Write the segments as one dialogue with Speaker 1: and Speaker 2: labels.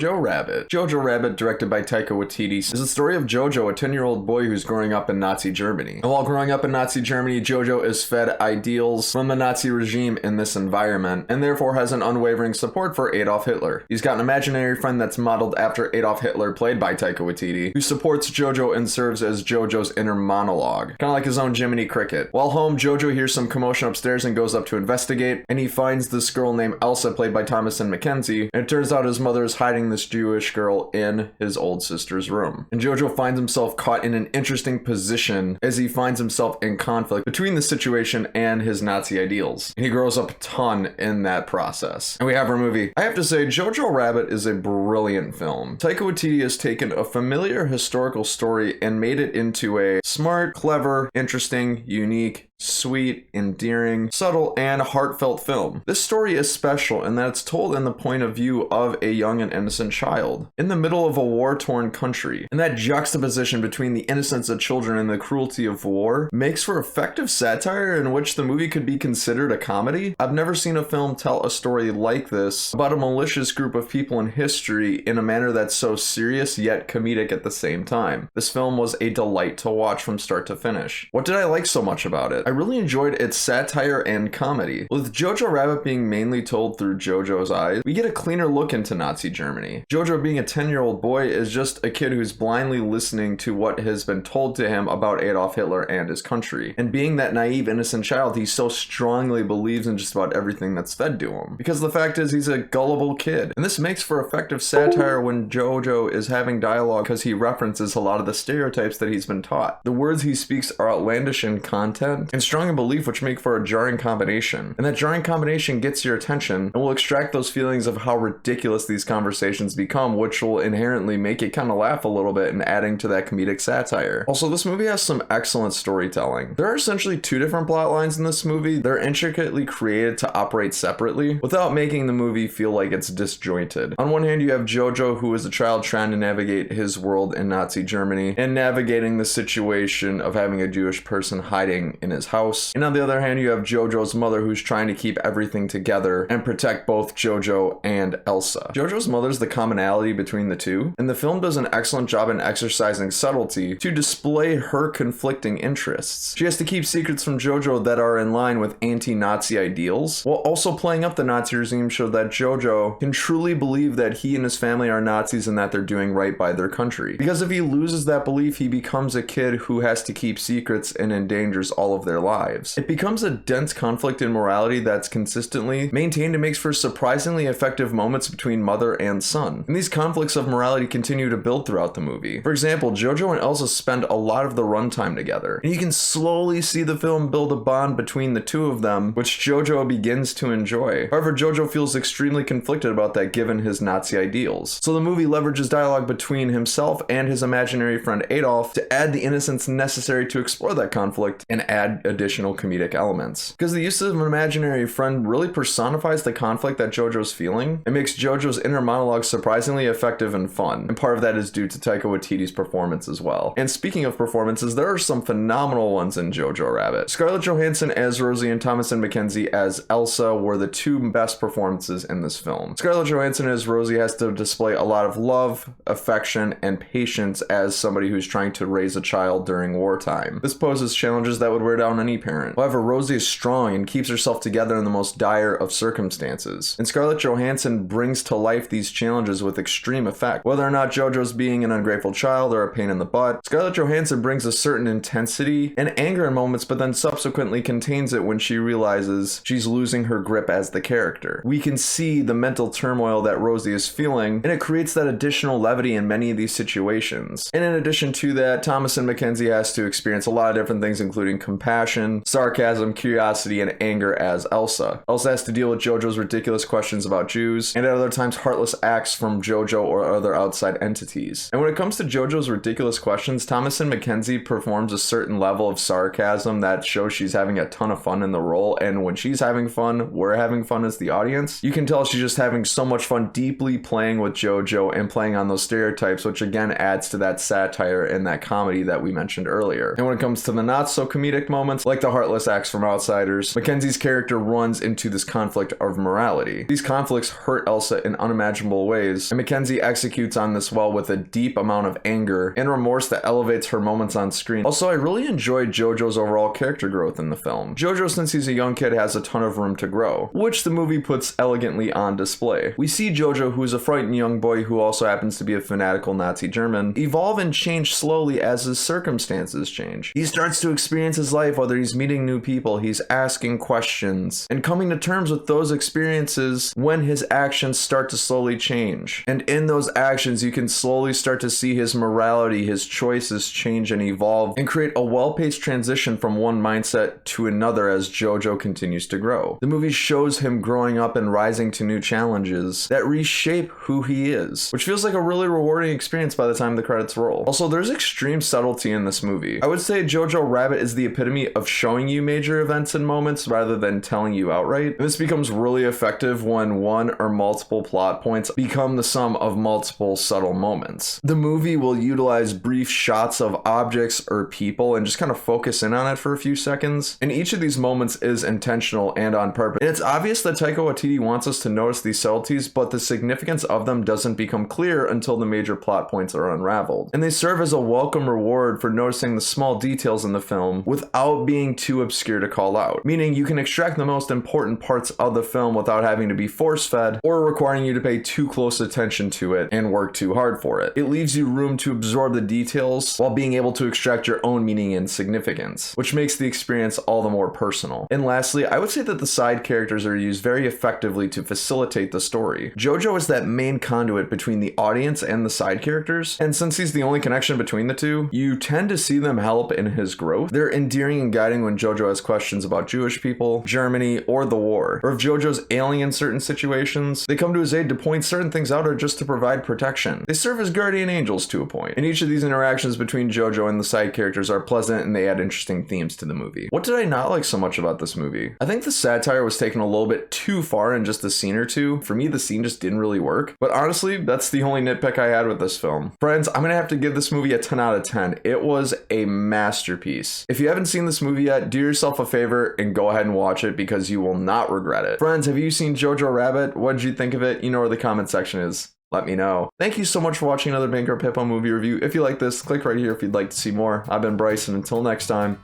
Speaker 1: Jojo Rabbit. Jojo Rabbit, directed by Taika Waititi, is the story of Jojo, a 10-year-old boy who's growing up in Nazi Germany. And while growing up in Nazi Germany, Jojo is fed ideals from the Nazi regime in this environment, and therefore has an unwavering support for Adolf Hitler. He's got an imaginary friend that's modeled after Adolf Hitler, played by Taika Waititi, who supports Jojo and serves as Jojo's inner monologue, kind of like his own Jiminy Cricket. While home, Jojo hears some commotion upstairs and goes up to investigate, and he finds this girl named Elsa, played by Thomasin McKenzie, and it turns out his mother is hiding this Jewish girl in his old sister's room. And Jojo finds himself caught in an interesting position as he finds himself in conflict between the situation and his Nazi ideals. And he grows up a ton in that process. And we have our movie. I have to say, Jojo Rabbit is a brilliant film. Taika Waititi has taken a familiar historical story and made it into a smart, clever, interesting, unique, sweet, endearing, subtle, and heartfelt film. This story is special in that it's told in the point of view of a young and innocent child in the middle of a war-torn country. And that juxtaposition between the innocence of children and the cruelty of war makes for effective satire in which the movie could be considered a comedy. I've never seen a film tell a story like this about a malicious group of people in history in a manner that's so serious yet comedic at the same time. This film was a delight to watch from start to finish. What did I like so much about it? I really enjoyed its satire and comedy. With Jojo Rabbit being mainly told through Jojo's eyes, we get a cleaner look into Nazi Germany. Jojo, being a 10-year-old boy, is just a kid who's blindly listening to what has been told to him about Adolf Hitler and his country. And being that naive, innocent child, he so strongly believes in just about everything that's fed to him. Because the fact is, he's a gullible kid. And this makes for effective satire when Jojo is having dialogue because he references a lot of the stereotypes that he's been taught. The words he speaks are outlandish in content and strong in belief, which make for a jarring combination. And that jarring combination gets your attention and will extract those feelings of how ridiculous these conversations become, which will inherently make it kind of laugh a little bit and adding to that comedic satire. Also, this movie has some excellent storytelling. There are essentially two different plot lines in this movie. They're intricately created to operate separately without making the movie feel like it's disjointed. On one hand, you have Jojo, who is a child trying to navigate his world in Nazi Germany and navigating the situation of having a Jewish person hiding in his house. And on the other hand, you have Jojo's mother, who's trying to keep everything together and protect both Jojo and Elsa. Jojo's mother's the commonality between the two, and the film does an excellent job in exercising subtlety to display her conflicting interests. She has to keep secrets from Jojo that are in line with anti-Nazi ideals, while also playing up the Nazi regime so that Jojo can truly believe that he and his family are Nazis and that they're doing right by their country. Because if he loses that belief, he becomes a kid who has to keep secrets and endangers all of their lives. It becomes a dense conflict in morality that's consistently maintained and makes for surprisingly effective moments between mother and son. And these conflicts of morality continue to build throughout the movie. For example, Jojo and Elsa spend a lot of the runtime together, and you can slowly see the film build a bond between the two of them, which Jojo begins to enjoy. However, Jojo feels extremely conflicted about that given his Nazi ideals. So the movie leverages dialogue between himself and his imaginary friend Adolf to add the innocence necessary to explore that conflict and add additional comedic elements. Because the use of an imaginary friend really personifies the conflict that Jojo's feeling. It makes Jojo's inner monologue surprisingly effective and fun, and part of that is due to Taika Waititi's performance as well. And speaking of performances, there are some phenomenal ones in Jojo Rabbit. Scarlett Johansson as Rosie and Thomasin McKenzie as Elsa were the two best performances in this film. Scarlett Johansson as Rosie has to display a lot of love, affection, and patience as somebody who's trying to raise a child during wartime. This poses challenges that would wear down any parent. However, Rosie is strong and keeps herself together in the most dire of circumstances. And Scarlett Johansson brings to life these challenges with extreme effect. Whether or not Jojo's being an ungrateful child or a pain in the butt, Scarlett Johansson brings a certain intensity and anger in moments, but then subsequently contains it when she realizes she's losing her grip as the character. We can see the mental turmoil that Rosie is feeling, and it creates that additional levity in many of these situations. And in addition to that, Thomasin McKenzie has to experience a lot of different things, including compassion, sarcasm, curiosity, and anger as Elsa. Elsa has to deal with Jojo's ridiculous questions about Jews, and at other times heartless acts from Jojo or other outside entities. And when it comes to Jojo's ridiculous questions, Thomasin McKenzie performs a certain level of sarcasm that shows she's having a ton of fun in the role, and when she's having fun, we're having fun as the audience. You can tell she's just having so much fun deeply playing with Jojo and playing on those stereotypes, which again adds to that satire and that comedy that we mentioned earlier. And when it comes to the not so comedic moments, moments, like the heartless acts from outsiders, Mackenzie's character runs into this conflict of morality. These conflicts hurt Elsa in unimaginable ways, and Mackenzie executes on this well with a deep amount of anger and remorse that elevates her moments on screen. Also, I really enjoyed Jojo's overall character growth in the film. Jojo, since he's a young kid, has a ton of room to grow, which the movie puts elegantly on display. We see Jojo, who is a frightened young boy who also happens to be a fanatical Nazi German, evolve and change slowly as his circumstances change. He starts to experience his life, whether he's meeting new people, he's asking questions, and coming to terms with those experiences when his actions start to slowly change. And in those actions, you can slowly start to see his morality, his choices change and evolve, and create a well-paced transition from one mindset to another as Jojo continues to grow. The movie shows him growing up and rising to new challenges that reshape who he is, which feels like a really rewarding experience by the time the credits roll. Also, there's extreme subtlety in this movie. I would say Jojo Rabbit is the epitome of showing you major events and moments rather than telling you outright. And this becomes really effective when one or multiple plot points become the sum of multiple subtle moments. The movie will utilize brief shots of objects or people and just kind of focus in on it for a few seconds. And each of these moments is intentional and on purpose. And it's obvious that Taika Waititi wants us to notice these subtleties, but the significance of them doesn't become clear until the major plot points are unraveled. And they serve as a welcome reward for noticing the small details in the film without being too obscure to call out. Meaning you can extract the most important parts of the film without having to be force-fed or requiring you to pay too close attention to it and work too hard for it. It leaves you room to absorb the details while being able to extract your own meaning and significance, which makes the experience all the more personal. And lastly, I would say that the side characters are used very effectively to facilitate the story. Jojo is that main conduit between the audience and the side characters, and since he's the only connection between the two, you tend to see them help in his growth. They're endearing and guiding when Jojo has questions about Jewish people, Germany, or the war. Or if Jojo's ailing in certain situations, they come to his aid to point certain things out or just to provide protection. They serve as guardian angels to a point. And each of these interactions between Jojo and the side characters are pleasant and they add interesting themes to the movie. What did I not like so much about this movie? I think the satire was taken a little bit too far in just a scene or two. For me, the scene just didn't really work. But honestly, that's the only nitpick I had with this film. Friends, I'm gonna have to give this movie a 10 out of 10. It was a masterpiece. If you haven't seen this movie yet, do yourself a favor and go ahead and watch it because you will not regret it. Friends, have you seen Jojo Rabbit? What did you think of it? You know where the comment section is. Let me know. Thank you so much for watching another Bankrupt Hippo movie review. If you like this, click right here if you'd like to see more. I've been Bryce, and until next time,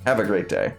Speaker 1: have a great day.